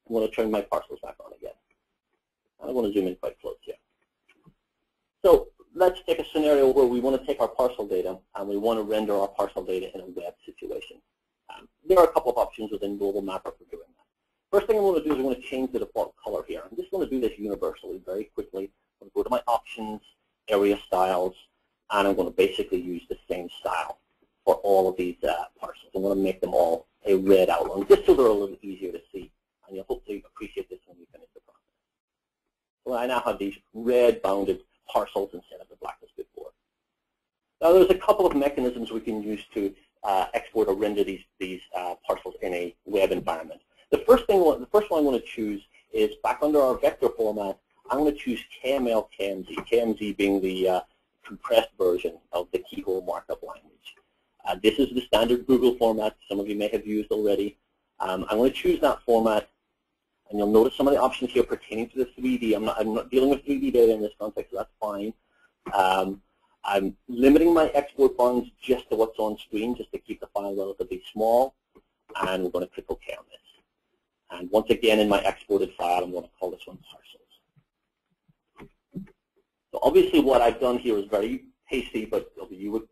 I'm going to turn my parcels back on again. I want to zoom in quite close here. So let's take a scenario where we want to take our parcel data and we want to render our parcel data in a web situation. There are a couple of options within Global Mapper for doing that. First thing I'm going to do is I'm going to change the default color here. I'm just going to do this universally very quickly. I'm going to go to my options, area styles, and I'm going to basically use the same style for all of these parcels. I'm going to make them all a red outline, just so they're a little easier to see. And you'll hopefully appreciate this when you finish the process. So I now have these red bounded parcels instead of the black as before. Now there's a couple of mechanisms we can use to export or render these parcels in a web environment. The first one I want to choose is back under our vector format. I'm going to choose KML KMZ, KMZ being the compressed version of the keyhole markup language. This is the standard Google format. Some of you may have used already. I'm going to choose that format, and you'll notice some of the options here pertaining to the 3D. I'm not dealing with 3D data in this context, so that's fine. I'm limiting my export bounds just to what's on screen, just to keep the file relatively small, and we're going to click OK on this. And once again, in my exported file, I'm going to call this one parcels. So obviously, what I've done here is very hasty, but you would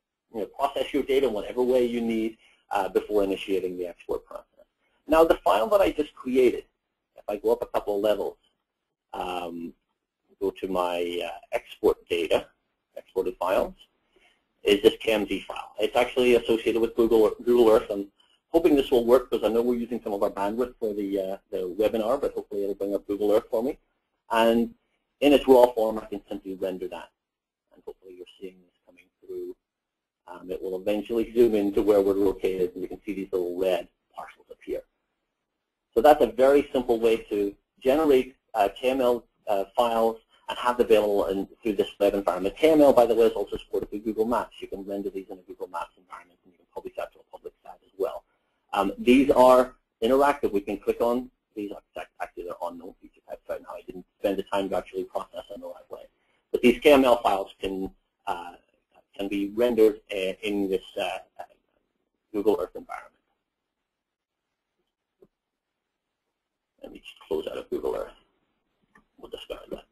process your data in whatever way you need before initiating the export process. Now, the file that I just created, if I go up a couple of levels, go to my export data, exported files, is this KMZ file. It's actually associated with Google Earth. I'm hoping this will work because I know we're using some of our bandwidth for the webinar, but hopefully it'll bring up Google Earth for me. And in its raw form, I can simply render that. And hopefully you're seeing this coming through. It will eventually zoom into where we're located, and you can see these little red parcels appear. So that's a very simple way to generate KML files and have them available through this web environment. KML, by the way, is also supported through Google Maps. You can render these in a Google Maps environment, and you can publish that to a public site as well. These are interactive. We can click on these. Actually, they're unknown feature types right now. I didn't spend the time to actually process them the right way. But these KML files can be rendered in this Google Earth environment. Let me just close out of Google Earth. We'll discard that.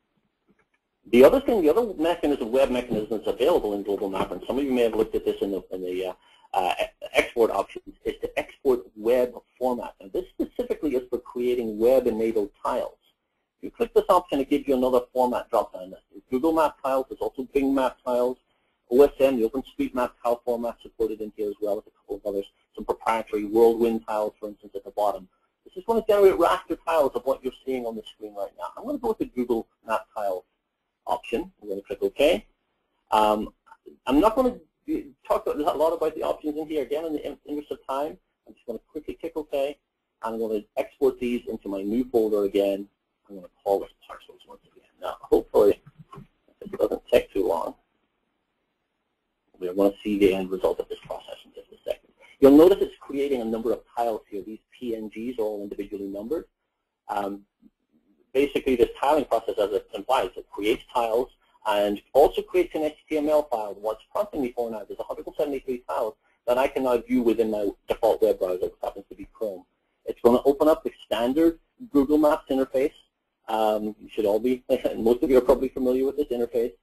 The other thing, the other mechanism, web mechanism that's available in Global Mapper, and some of you may have looked at this in the export options, is to export web format. And this specifically is for creating web-enabled tiles. If you click this option, it gives you another format drop-down list. There's Google Map tiles, there's also Bing Map tiles, OSM, the OpenStreetMap tile format supported in here as well as a couple of others, some proprietary Whirlwind tiles, for instance, at the bottom. This is going to generate raster tiles of what you're seeing on the screen right now. I'm going to go with the Google Map tiles option. I'm going to click OK. I'm not going to talk a lot about the options in here. Again, in the interest of time, I'm just going to quickly click OK. I'm going to export these into my new folder again. I'm going to call this parcels once again. Now, hopefully, if it doesn't take too long, we're going to see the end result of this process in just a second. You'll notice it's creating a number of tiles here. These PNGs are all individually numbered. Basically, this tiling process, as it implies, it creates tiles and also creates an HTML file. What's prompting me for now is 173 tiles that I can now view within my default web browser, which happens to be Chrome. It's going to open up the standard Google Maps interface. You should all be, most of you are probably familiar with this interface.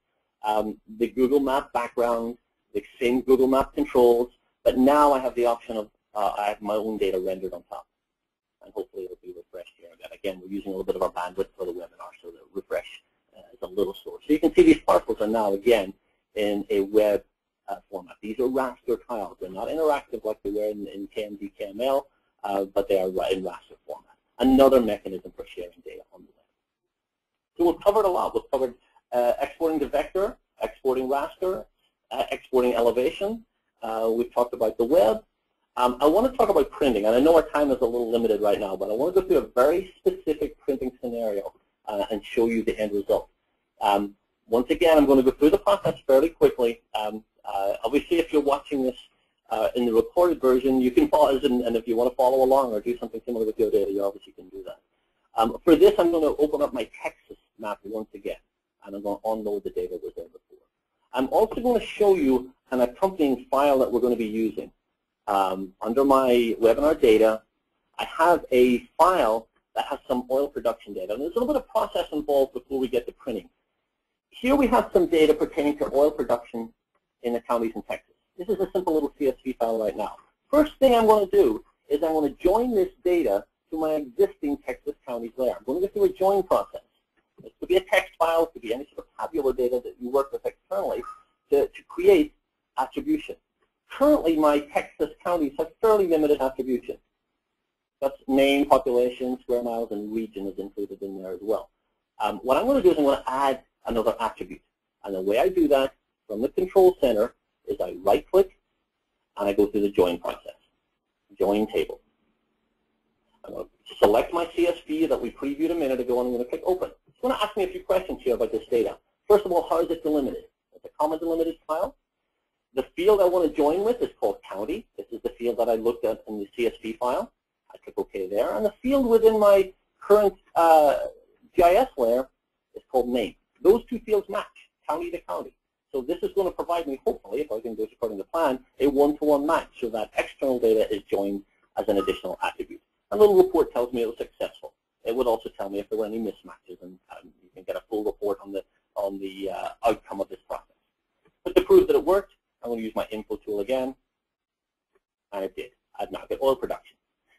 The Google Map background, the same Google Map controls, but now I have the option of, I have my own data rendered on top. And hopefully it'll be refreshed here. Again, we're using a little bit of our bandwidth for the webinar, so the refresh is a little slower. So you can see these parcels are now, again, in a web format. These are raster tiles. They're not interactive like they were in KMZ KML, but they are in raster format. Another mechanism for sharing data on the web. So we've covered a lot. We've covered exporting to vector, exporting raster, exporting elevation. We've talked about the web. I want to talk about printing, and I know our time is a little limited right now, but I want to go through a very specific printing scenario and show you the end result. Once again, I'm going to go through the process fairly quickly. Obviously, if you're watching this in the recorded version, you can pause, and if you want to follow along or do something similar with your data, you obviously can do that. For this, I'm going to open up my Texas map once again, and I'm going to unload the data that was there before. I'm also going to show you an accompanying file that we're going to be using. Under my webinar data, I have a file that has some oil production data. And there's a little bit of process involved before we get to printing. Here we have some data pertaining to oil production in the counties in Texas. This is a simple little CSV file right now. First thing I'm going to do is I'm going to join this data to my existing Texas counties layer. I'm going to go through a join process. This could be a text file, it could be any sort of tabular data that you work with externally to create attribution. Currently, my Texas counties have fairly limited attribution. That's name, population, square miles, and region is included in there as well. What I'm going to do is I'm going to add another attribute. And the way I do that from the control center is I right-click and I go through the join process. Join table. I'm going to select my CSV that we previewed a minute ago, and I'm going to click Open. It's going to ask me a few questions here about this data. First of all, how is it delimited? It's a comma delimited file. The field I want to join with is called County. This is the field that I looked at in the CSV file. I click OK there. And the field within my current GIS layer is called Name. Those two fields match, county to county. So this is going to provide me, hopefully, if everything goes according to plan, a one-to-one match so that external data is joined as an additional attribute. A little report tells me it was successful. It would also tell me if there were any mismatches, and you can get a full report on the outcome of this process. But to prove that it worked, I'm going to use my info tool again, and it did. I've now got oil production.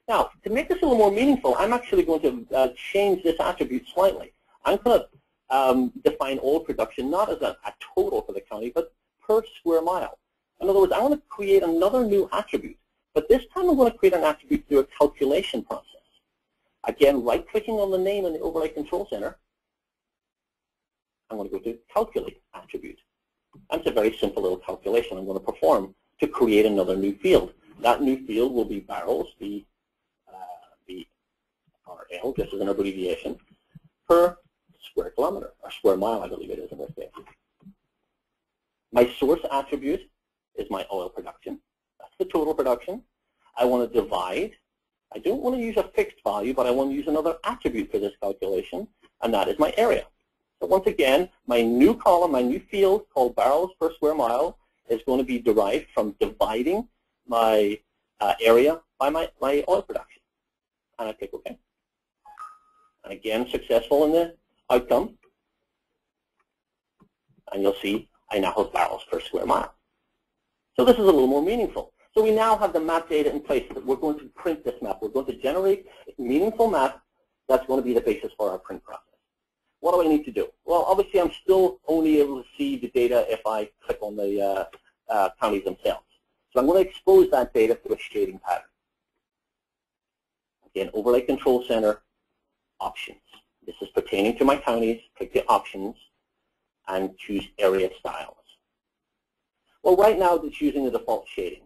Now, to make this a little more meaningful, I'm actually going to change this attribute slightly. I'm going to define oil production not as a total for the county, but per square mile. In other words, I want to create another new attribute, but this time I'm going to create an attribute through a calculation process. Again, right-clicking on the name in the Overlay Control Center, I'm going to go to Calculate Attribute. That's a very simple little calculation I'm going to perform to create another new field. That new field will be barrels, BRL, just as an abbreviation, per square kilometer, or square mile, I believe it is in this case. My source attribute is my oil production. That's the total production. I want to divide. I don't want to use a fixed value, but I want to use another attribute for this calculation, and that is my area. So once again, my new column, my new field called barrels per square mile is going to be derived from dividing my area by my oil production. And I click OK. And again, successful in the outcome. And you'll see I now have barrels per square mile. So this is a little more meaningful. So we now have the map data in place. We're going to print this map. We're going to generate a meaningful map that's going to be the basis for our print process. What do I need to do? Well, obviously, I'm still only able to see the data if I click on the counties themselves. So I'm going to expose that data to a shading pattern. Again, Overlay Control Center, Options. This is pertaining to my counties. Click the Options and choose Area Styles. Well, right now, it's using the default shading.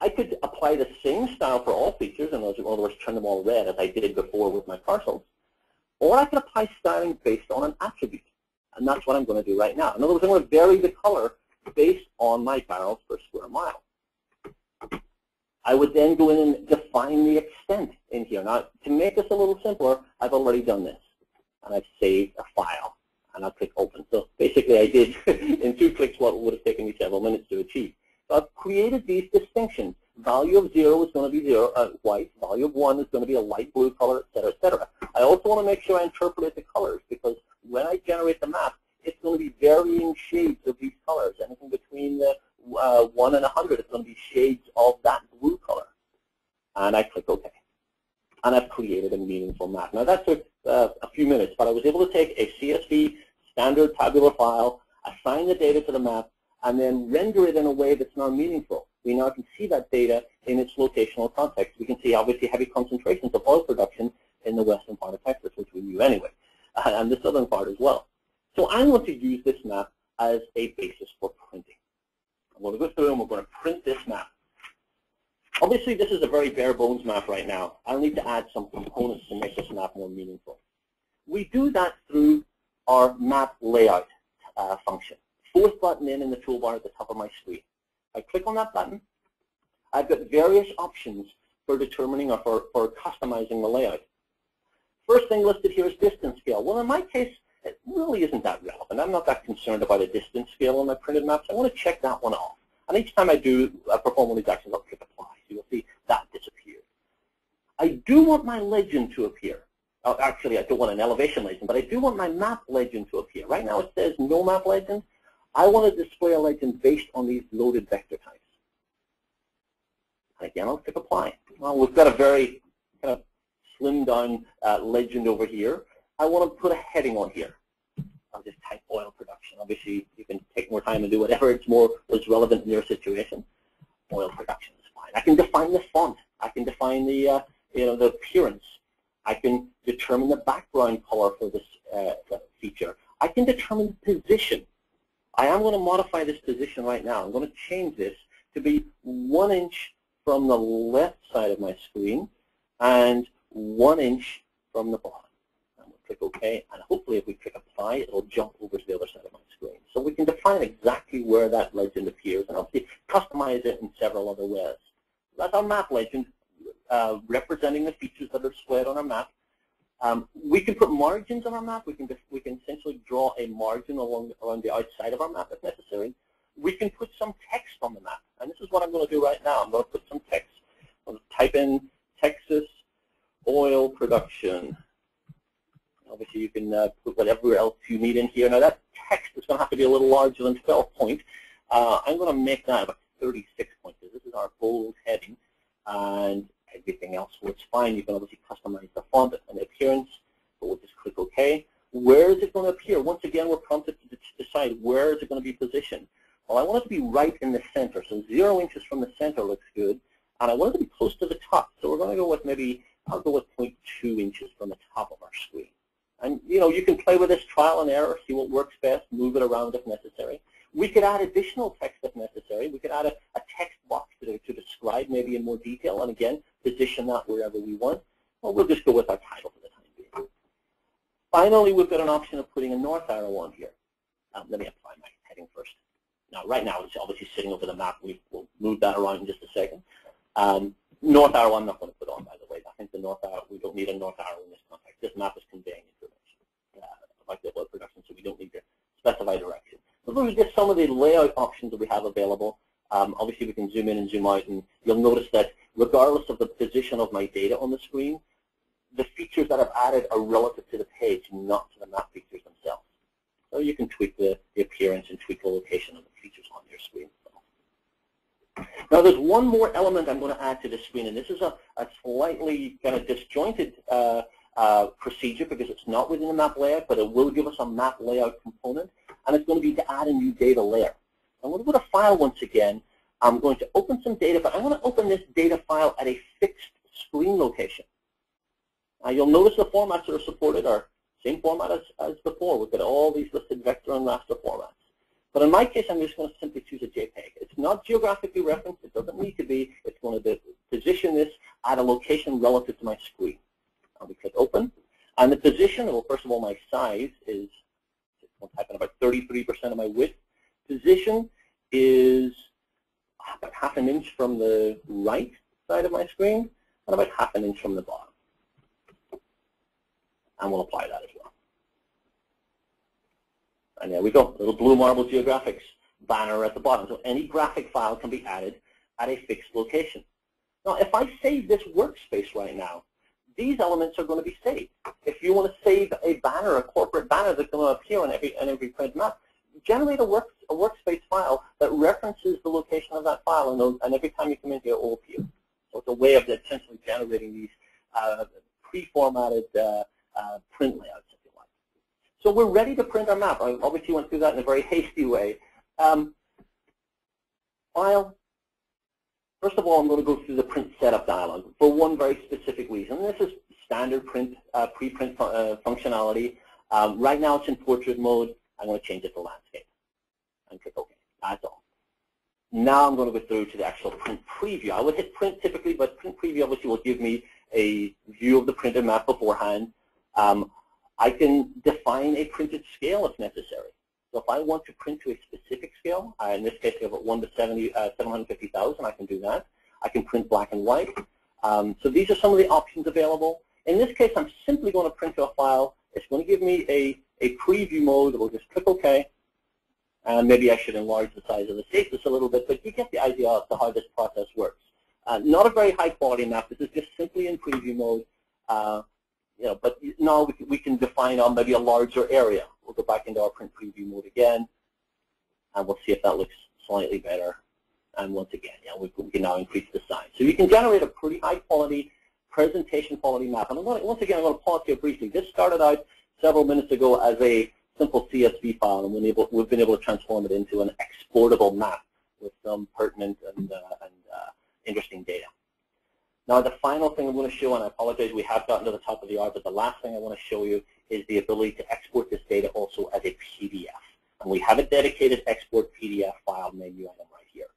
I could apply the same style for all features, in other words, turn them all red as I did before with my parcels. Or I could apply styling based on an attribute. And that's what I'm going to do right now. In other words, I'm going to vary the color based on my barrels per square mile. I would then go in and define the extent in here. Now, to make this a little simpler, I've already done this. And I've saved a file. And I'll click Open. So basically, I did in 2 clicks what would have taken me several minutes to achieve. So I've created these distinctions. Value of 0 is going to be white. Value of 1 is going to be a light blue color, et cetera, et cetera. I also want to make sure I interpolate the colors, because when I generate the map, it's going to be varying shades of these colors. Anything between the 1 and 100 is going to be shades of that blue color. And I click OK. And I've created a meaningful map. Now, that took a few minutes, but I was able to take a CSV standard tabular file, assign the data to the map, and then render it in a way that's now meaningful. We now can see that data in its locational context. We can see, obviously, heavy concentrations of oil production in the western part of Texas, which we knew anyway, and the southern part as well. So I'm going to use this map as a basis for printing. I'm going to go through and we're going to print this map. Obviously, this is a very bare bones map right now. I'll need to add some components to make this map more meaningful. We do that through our map layout function. 4th button in the toolbar at the top of my screen. I click on that button. I've got various options for determining or for customizing the layout. First thing listed here is distance scale. Well, in my case, it really isn't that relevant. I'm not that concerned about a distance scale on my printed maps. I want to check that one off. And each time I do perform one of these actions, I'll click Apply. So you'll see that disappeared. I do want my legend to appear. Actually, I don't want an elevation legend, but I do want my map legend to appear. Right now it says no map legend. I want to display a legend based on these loaded vector types. And again, I'll click Apply. Well, we've got a very kind of slimmed down legend over here. I want to put a heading on here. I'll just type oil production. Obviously, you can take more time and do whatever it's more is relevant in your situation. Oil production is fine. I can define the font. I can define the the appearance. I can determine the background color for this feature. I can determine the position. I am going to modify this position right now. I'm going to change this to be 1 inch from the left side of my screen and 1 inch from the bottom. And we'll click OK, and hopefully if we click apply, it'll jump over to the other side of my screen. So we can define exactly where that legend appears, and obviously customize it in several other ways. That's our map legend, representing the features that are displayed on our map. We can put margins on our map. We can essentially draw a margin along the outside of our map if necessary. We can put some text on the map, and this is what I'm going to do right now. I'm going to put some text. I'm going to type in Texas oil production. Obviously, you can put whatever else you need in here. Now, that text is going to have to be a little larger than 12 point. I'm going to make that about 36 points. This is our bold heading, and everything else works fine. You can obviously customize the font and the appearance, but we'll just click OK. Where is it going to appear? Once again, we're prompted to decide where is it going to be positioned. Well, I want it to be right in the center, so 0 inches from the center looks good, and I want it to be close to the top. So we're going to go with I'll go with 0.2 inches from the top of our screen. And you can play with this trial and error, see what works best, move it around if necessary. We could add additional text if necessary. We could add a text box to describe maybe in more detail, and again, position that wherever we want. Well, we'll just go with our title for the time being. Finally, we've got an option of putting a north arrow on here. Let me apply my heading first. Now, right now, it's obviously sitting over the map. We'll move that around in just a second. North arrow, I'm not going to put on, by the way. I think the north arrow, we don't need a north arrow in this context. This map is conveying information about the oil production, so we don't need to specify direction. So those are just some of the layout options that we have available. Obviously, we can zoom in and zoom out, and you'll notice that regardless of the position of my data on the screen, the features that I've added are relative to the page, not to the map features themselves. So you can tweak the appearance and tweak the location of the features on your screen. Now, there's one more element I'm going to add to the screen, and this is a slightly kind of disjointed procedure because it's not within the map layout, but it will give us a map layout component, and it's going to be to add a new data layer. I'm going to go to File once again. I'm going to open some data, but I'm going to open this data file at a fixed screen location. Now, you'll notice the formats that are supported are same format as before. We've got all these listed vector and raster formats. But in my case, I'm just going to simply choose a JPEG. It's not geographically referenced. It doesn't need to be. It's going to position this at a location relative to my screen. I'll click Open. And the position, well, first of all, my size is, I'll type in about 33% of my width. Position is about ½ an inch from the right side of my screen and about ½ an inch from the bottom. And we'll apply that as well. And there we go, little blue marble geographics banner at the bottom. So any graphic file can be added at a fixed location. Now, if I save this workspace right now, these elements are going to be saved. If you want to save a banner, a corporate banner that's going to appear on every print map, generate a workspace file that references the location of that file, and every time you come in here, it will appear. So it's a way of essentially generating these pre-formatted print layouts, if you like. So we're ready to print our map. I obviously went through that in a very hasty way. File. First of all, I'm going to go through the print setup dialog for one very specific reason. This is standard print, pre-print functionality. Right now it's in portrait mode. I'm going to change it to landscape and click OK. That's all. Now I'm going to go through to the actual print preview. I would hit print typically, but print preview obviously will give me a view of the printed map beforehand. I can define a printed scale if necessary. So if I want to print to a specific scale, in this case I have 1 to 750,000, I can do that. I can print black and white. So these are some of the options available. In this case, I'm simply going to print to a file. It's going to give me a preview mode. We'll just click OK. And maybe I should enlarge the size of the space just a little bit, but you get the idea as to how this process works. Not a very high quality map. This is just simply in preview mode. But now we can define on maybe a larger area. We'll go back into our print preview mode again, and we'll see if that looks slightly better. And once again, we can now increase the size. So you can generate a pretty high quality, presentation quality map. And once again, I'm going to pause here briefly. This started out several minutes ago as a simple CSV file, and we've been able to transform it into an exportable map with some pertinent and interesting data. Now, the final thing I'm going to show, and I apologize, we have gotten to the top of the hour, but the last thing I want to show you is the ability to export this data also as a PDF. And we have a dedicated export PDF file menu item right here.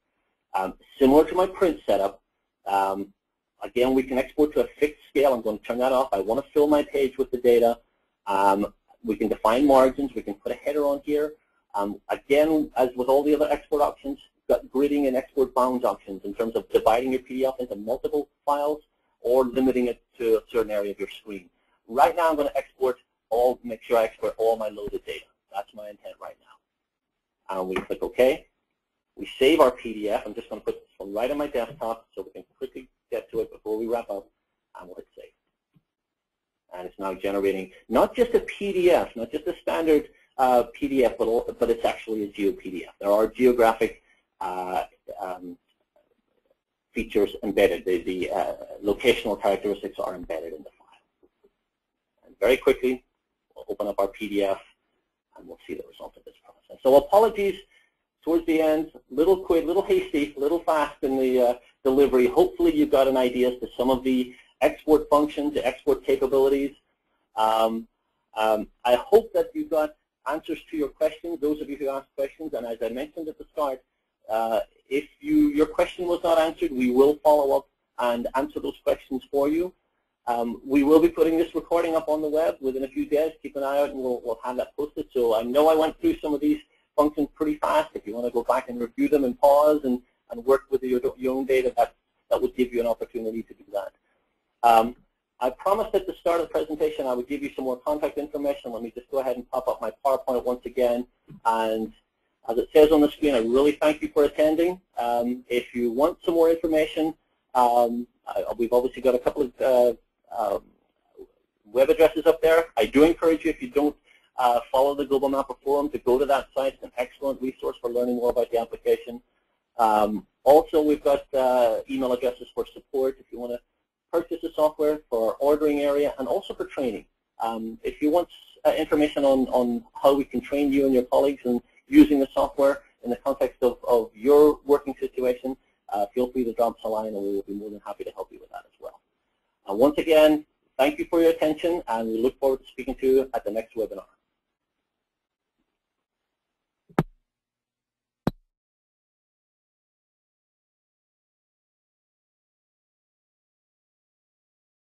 Similar to my print setup, again, Again, we can export to a fixed scale. I'm going to turn that off. I want to fill my page with the data. We can define margins. We can put a header on here. Again, as with all the other export options, you've got gridding and export bounds options in terms of dividing your PDF into multiple files or limiting it to a certain area of your screen. Right now, I'm going to make sure I export all my loaded data. That's my intent right now. And we click OK. We save our PDF. I'm just going to put this one right on my desktop so we can quickly get to it before we wrap up, and we'll hit save. And it's now generating not just a PDF, not just a standard PDF, but it's actually a GeoPDF. There are geographic features embedded. The locational characteristics are embedded in the file. And very quickly, we'll open up our PDF, and we'll see the result of this process. So apologies towards the end, little quick, little hasty, little fast in the delivery. Hopefully you've got an idea as to some of the export functions, the export capabilities. I hope that you got answers to your questions, those of you who asked questions, and as I mentioned at the start, if your question was not answered, we will follow up and answer those questions for you. We will be putting this recording up on the web within a few days. Keep an eye out and we'll have that posted. So I know I went through some of these functions pretty fast. If you want to go back and review them and pause and work with your own data, that would give you an opportunity to do that. I promised at the start of the presentation I would give you some more contact information. Let me just go ahead and pop up my PowerPoint once again. And as it says on the screen, I really thank you for attending. If you want some more information, we've obviously got a couple of web addresses up there. I do encourage you, if you don't follow the Global Mapper Forum, to go to that site. It's an excellent resource for learning more about the application. Also, we've got email addresses for support if you want to purchase the software, for our ordering area, and also for training. If you want information on how we can train you and your colleagues in using the software in the context of your working situation, feel free to drop us a line and we will be more than happy to help you with that as well. Once again, thank you for your attention, and we look forward to speaking to you at the next webinar.